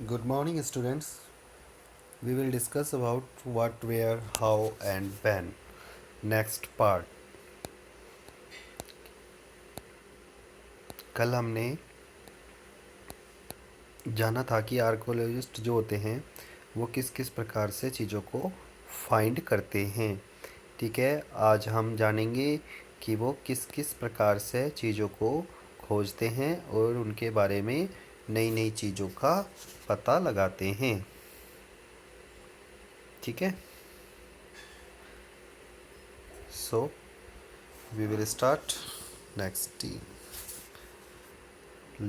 Good morning, students. We will discuss about what, where, how, and when. Next part. कल हमने जाना था कि आर्कोलॉजिस्ट जो होते हैं वो किस किस प्रकार से चीज़ों को फाइंड करते हैं। ठीक है, आज हम जानेंगे कि वो किस किस प्रकार से चीज़ों को खोजते हैं और उनके बारे में नई नई चीज़ों का पता लगाते हैं। ठीक है, so we will start next.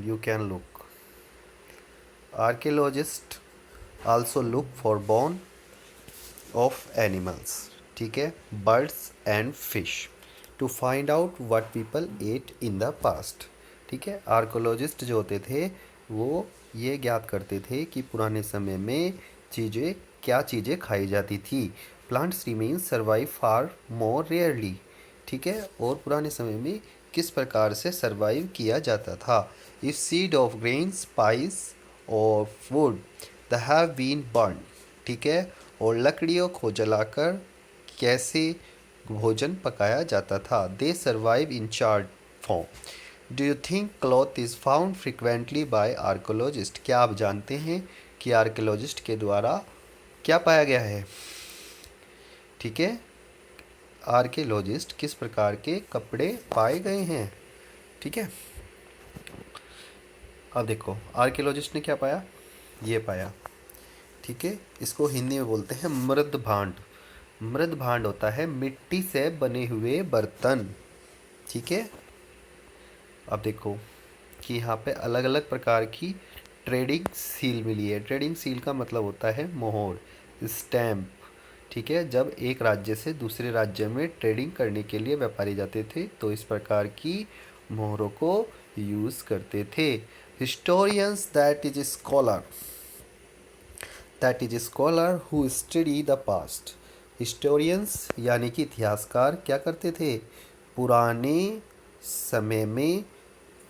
You can look. Archaeologists also look for bone of animals, ठीक है, birds and fish to find out what people ate in the past। ठीक है, आर्कोलॉजिस्ट जो होते थे वो ये ज्ञात करते थे कि पुराने समय में क्या चीज़ें खाई जाती थी। प्लांट्स रिमेन सर्वाइव फार मोर रेयरली। ठीक है, और पुराने समय में किस प्रकार से सर्वाइव किया जाता था। If seed of grain spice और wood the have been burn. ठीक है, और लकड़ियों को जलाकर कैसे भोजन पकाया जाता था। They survive in charred form. Do you think cloth is found frequently by archaeologist. क्या आप जानते हैं कि आर्कोलॉजिस्ट के द्वारा क्या पाया गया है। ठीक है, आर्कियोलॉजिस्ट किस प्रकार के कपड़े पाए गए हैं। ठीक है, अब देखो आर्कियोलॉजिस्ट ने क्या पाया, ये पाया। ठीक है, इसको हिंदी में बोलते हैं मृद भांड। मृद भांड होता है मिट्टी से बने हुए बर्तन। ठीक है, अब देखो कि यहाँ पे अलग अलग प्रकार की ट्रेडिंग सील मिली है। ट्रेडिंग सील का मतलब होता है मोहर, स्टैम्प। ठीक है, जब एक राज्य से दूसरे राज्य में ट्रेडिंग करने के लिए व्यापारी जाते थे तो इस प्रकार की मोहरों को यूज़ करते थे। Historians that is scholar who study the past. Historians यानी कि इतिहासकार क्या करते थे, पुराने समय में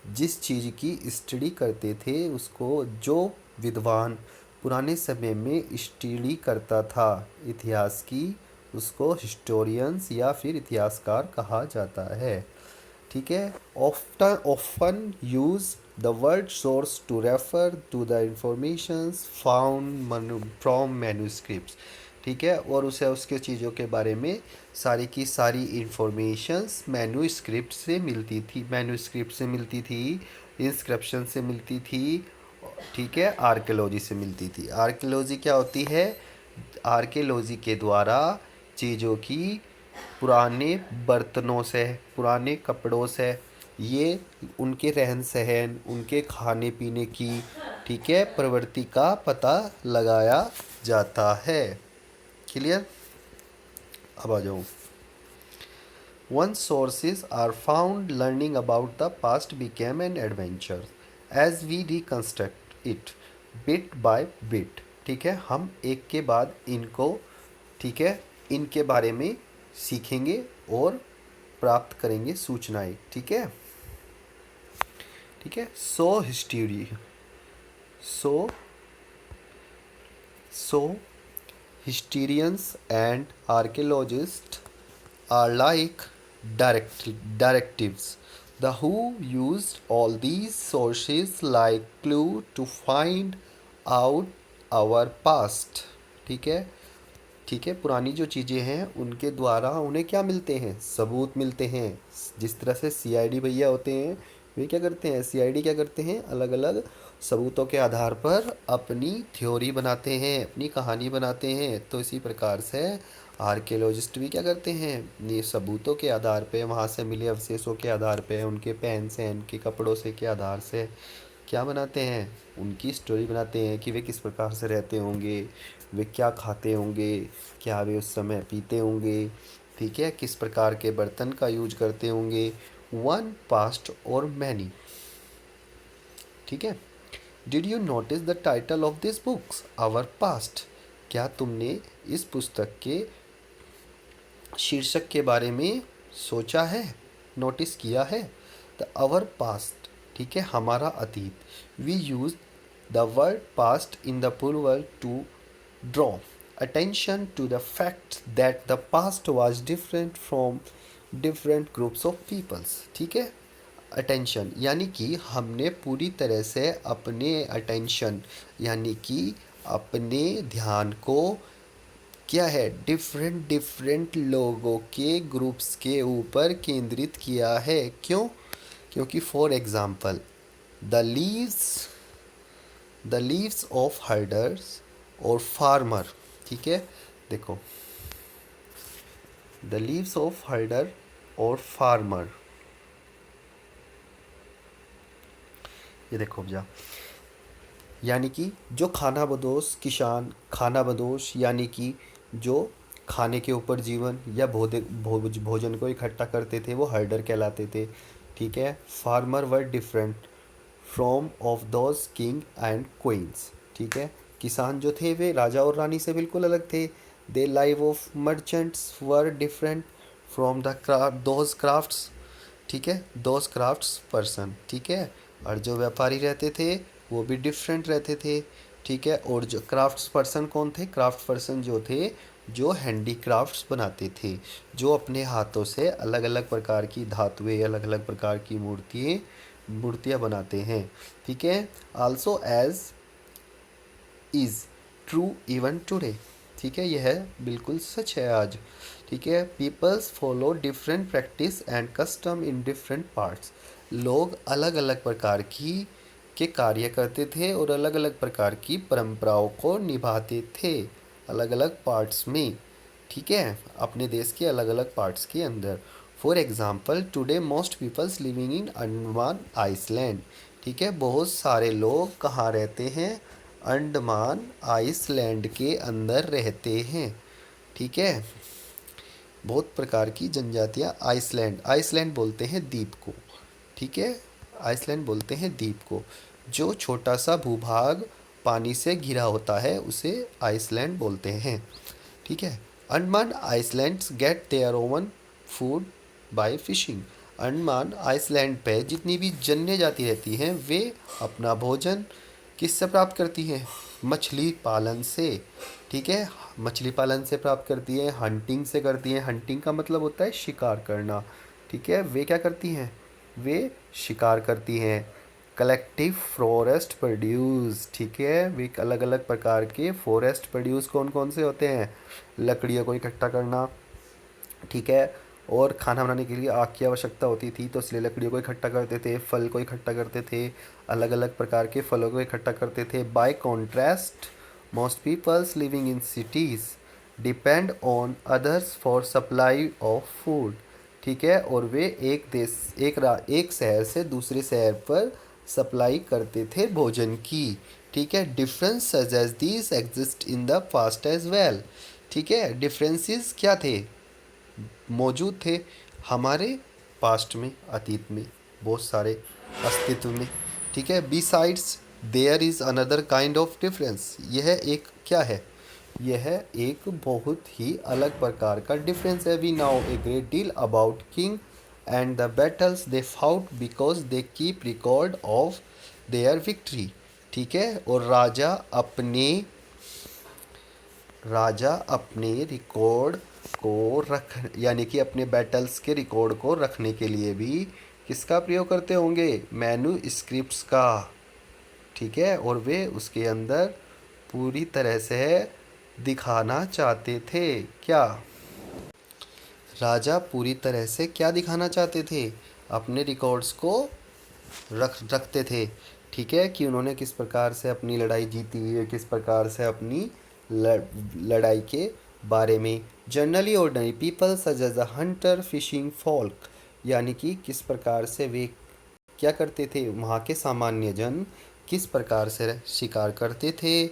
जिस चीज़ की स्टडी करते थे उसको, जो विद्वान पुराने समय में स्टडी करता था इतिहास की, उसको हिस्टोरियंस या फिर इतिहासकार कहा जाता है। ठीक है, often use the word source to refer to the informations found from manuscripts. ठीक है, और उसे उसके चीज़ों के बारे में सारी की सारी इंफॉर्मेशंस मैन्यूस्क्रिप्ट से मिलती थी, मैन्यूस्क्रिप्ट से मिलती थी, इंस्क्रिप्शन से मिलती थी। ठीक है, आर्कियोलॉजी से मिलती थी। आर्कियोलॉजी क्या होती है, आर्कियोलॉजी के द्वारा चीज़ों की पुराने बर्तनों से, पुराने कपड़ों से, ये उनके रहन सहन, उनके खाने पीने की, ठीक है, प्रवृत्ति का पता लगाया जाता है। क्लियर, अब आ जाओ। Once sources are found, learning about the past became an adventure as we reconstruct it bit by bit। ठीक है, हम एक के बाद इनको, ठीक है, इनके बारे में सीखेंगे और प्राप्त करेंगे सूचनाएं। ठीक है, ठीक है, सो सो historians and archaeologists are like directives. The who used all these sources like clue to find out our past। ठीक है, ठीक है, पुरानी जो चीज़ें हैं उनके द्वारा उन्हें क्या मिलते हैं, सबूत मिलते हैं। जिस तरह से सीआईडी भैया होते हैं, वे क्या करते हैं, सीआईडी क्या करते हैं, अलग अलग सबूतों के आधार पर अपनी थ्योरी बनाते हैं, अपनी कहानी बनाते हैं। तो इसी प्रकार से आर्कियोलॉजिस्ट भी क्या करते हैं, ये सबूतों के आधार पे, वहाँ से मिले अवशेषों के आधार पे, उनके पहन सहन के कपड़ों से के आधार से क्या बनाते हैं, उनकी स्टोरी बनाते हैं कि वे किस प्रकार से रहते होंगे, वे क्या खाते होंगे, क्या वे उस समय पीते होंगे, ठीक है, किस प्रकार के बर्तन का यूज करते होंगे। One past or many. ठीक है, did you notice the title of this books our past. क्या तुमने इस पुस्तक के शीर्षक के बारे में सोचा है, नोटिस किया है। द आवर पास्ट, ठीक है, हमारा अतीत। We use The word passed in the plural to draw attention to the fact that the past was different from different groups of peoples. ठीक है, अटेंशन यानी कि हमने पूरी तरह से अपने अटेंशन यानी कि अपने ध्यान को क्या है डिफरेंट डिफरेंट लोगों के ग्रुप्स के ऊपर केंद्रित किया है। क्यों? क्योंकि for example the leaves the leaves of herders और फार्मर। ठीक है, देखो द लीव्स ऑफ हर्डर और फार्मर, ये देखो जा यानी कि जो खाना बदोश किसान, खाना बदोश यानी कि जो खाने के ऊपर जीवन या भोजन को इकट्ठा करते थे वो हर्डर कहलाते थे। ठीक है, farmer were different from of those king and queen's. ठीक है, किसान जो थे वे राजा और रानी से बिल्कुल अलग थे। They live of merchants were different from the those crafts. ठीक है, दोज क्राफ्ट्स पर्सन। ठीक है, और जो व्यापारी रहते थे वो भी डिफरेंट रहते थे। ठीक है, और जो क्राफ्ट्स पर्सन कौन थे? क्राफ्ट पर्सन जो थे जो हैंडी क्राफ्ट्स बनाते थे, जो अपने हाथों से अलग अलग प्रकार की धातुएं, अलग अलग प्रकार की मूर्तियाँ बनाते हैं। ठीक है, also as is true even today. ठीक है, यह बिल्कुल सच है आज। ठीक है, peoples follow different practice and custom in different parts. लोग अलग अलग प्रकार की के कार्य करते थे और अलग अलग प्रकार की परंपराओं को निभाते थे अलग अलग पार्ट्स में। ठीक है, अपने देश के अलग अलग पार्ट्स के अंदर। For example today most peoples living in Andaman island. ठीक है, बहुत सारे लोग कहाँ रहते हैं? अंडमान आइसलैंड के अंदर रहते हैं। ठीक है, बहुत प्रकार की जनजातियाँ आइसलैंड, आइसलैंड बोलते हैं द्वीप को। ठीक है, आइसलैंड बोलते हैं द्वीप को। जो छोटा सा भूभाग पानी से घिरा होता है उसे आइसलैंड बोलते हैं। ठीक है, Andaman islands get their own food by fishing. Andaman island पे जितनी भी जन्य जाति रहती हैं वे अपना भोजन किससे प्राप्त करती हैं? मछली पालन से। ठीक है, मछली पालन से प्राप्त करती है, हंटिंग से करती हैं। हंटिंग का मतलब होता है शिकार करना। ठीक है, वे क्या करती हैं? वे शिकार करती हैं। Collective forest produce. ठीक है, वे अलग अलग प्रकार के फॉरेस्ट प्रोड्यूस कौन कौन से होते हैं? लकड़ियों को इकट्ठा करना। ठीक है, और खाना बनाने के लिए आग की आवश्यकता होती थी तो इसलिए लकड़ियों को इकट्ठा करते थे, फल को इकट्ठा करते थे, अलग अलग प्रकार के फलों को इकट्ठा करते थे। By contrast most peoples living in cities depend on others for supply of food. ठीक है, और वे एक शहर से दूसरे शहर पर सप्लाई करते थे भोजन की। ठीक है, difference such as these exist in the past as well. ठीक है, डिफरेंसेस क्या थे? मौजूद थे हमारे पास्ट में, अतीत में बहुत सारे अस्तित्व में। ठीक है, besides there is another kind of difference. यह एक क्या है? यह एक बहुत ही अलग प्रकार का डिफरेंस है। We now a great deal about king and the battles they fought because they keep record of their victory. ठीक है, और राजा अपने रिकॉर्ड को रख यानी कि अपने बैटल्स के रिकॉर्ड को रखने के लिए भी किसका प्रयोग करते होंगे? मैन्यू स्क्रिप्ट्स का। ठीक है, और वे उसके अंदर पूरी तरह से दिखाना चाहते थे। क्या? राजा पूरी तरह से क्या दिखाना चाहते थे? अपने रिकॉर्ड्स को रखते थे। ठीक है, कि उन्होंने किस प्रकार से अपनी लड़ाई जीती है, किस प्रकार से अपनी लड़ाई के बारे में। Generally ordinary people such as a hunter fishing folk, यानी कि किस प्रकार से वे क्या करते थे? वहाँ के सामान्य जन किस प्रकार से शिकार करते थे।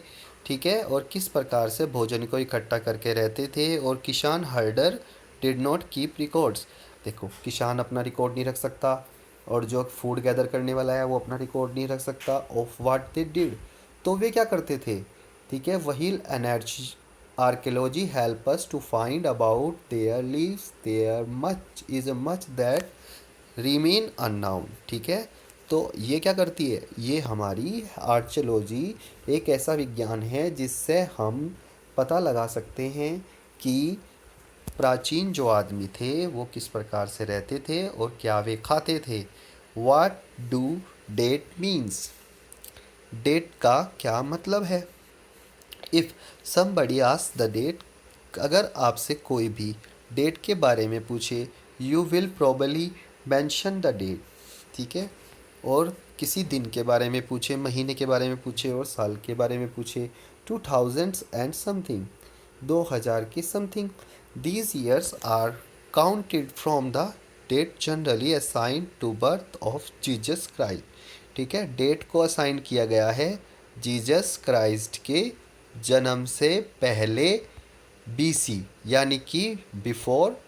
ठीक है, और किस प्रकार से भोजन को इकट्ठा करके रहते थे। और किसान हर्डर डिड नॉट कीप रिकॉर्ड्स। देखो, किसान अपना रिकॉर्ड नहीं रख सकता और जो फूड गैदर करने वाला है वो अपना रिकॉर्ड नहीं रख सकता ऑफ व्हाट दे डिड। तो वे क्या करते थे? ठीक है, वही energy archaeology help us to find about their lives there much is much that remain unknown. ठीक है, तो ये क्या करती है, ये हमारी आर्चेलॉजी एक ऐसा विज्ञान है जिससे हम पता लगा सकते हैं कि प्राचीन जो आदमी थे वो किस प्रकार से रहते थे और क्या वे खाते थे। What do date means, date का क्या मतलब है। If somebody asks the date, अगर आपसे कोई भी डेट के बारे में पूछे, you will probably mention the date, ठीक है। और किसी दिन के बारे में पूछे, महीने के बारे में पूछे और साल के बारे में पूछे, 2000 एंड समथिंग, 2000 की something. These years are counted from the date generally assign to birth of Jesus Christ, ठीक है। डेट को असाइन किया गया है जीसस क्राइस्ट के जन्म से पहले, बीसी यानी कि बिफोर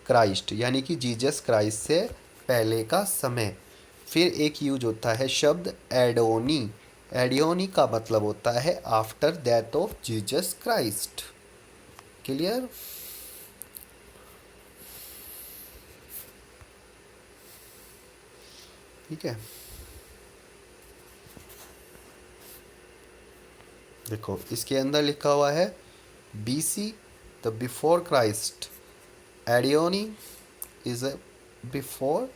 क्राइस्ट, यानी कि जीसस क्राइस्ट से पहले का समय। फिर एक यूज होता है शब्द एडोनी, एडियोनी का मतलब होता है after death of Jesus Christ. Clear. ठीक है, देखो इसके अंदर लिखा हुआ है बीसी द बिफोर क्राइस्ट, एडियोनी इज ए बिफोर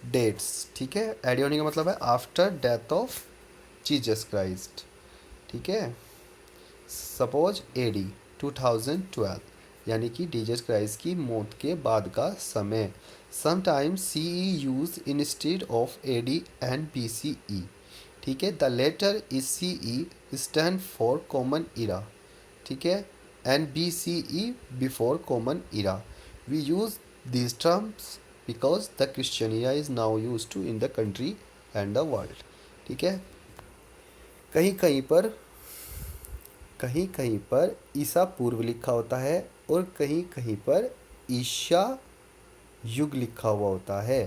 डेट्स, ठीक है। एडियोनी का मतलब है after death of Jesus Christ, ठीक है। सपोज एडी 2012, यानी कि जीसस क्राइस्ट की मौत के बाद का समय। Sometimes C E use instead of AD and B C E, ठीक है। The latter is C E stand for common era, ठीक है, and B C E before common era. We use these terms because the Christian era is now used to in the country and the world, ठीक है। कहीं कहीं पर ईसा पूर्व लिखा होता है और कहीं कहीं पर ईशा युग लिखा हुआ होता है।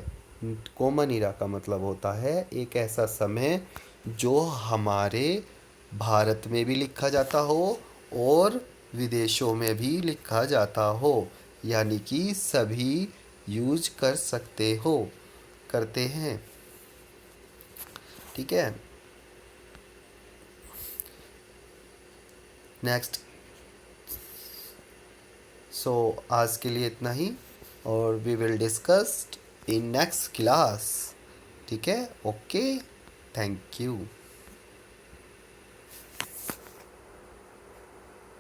कॉमन इरा का मतलब होता है एक ऐसा समय जो हमारे भारत में भी लिखा जाता हो और विदेशों में भी लिखा जाता हो, यानी कि सभी यूज कर सकते हो, करते हैं, ठीक है। नेक्स्ट, सो आज के लिए इतना ही और we will discuss in next class, ठीक है। Okay, thank you.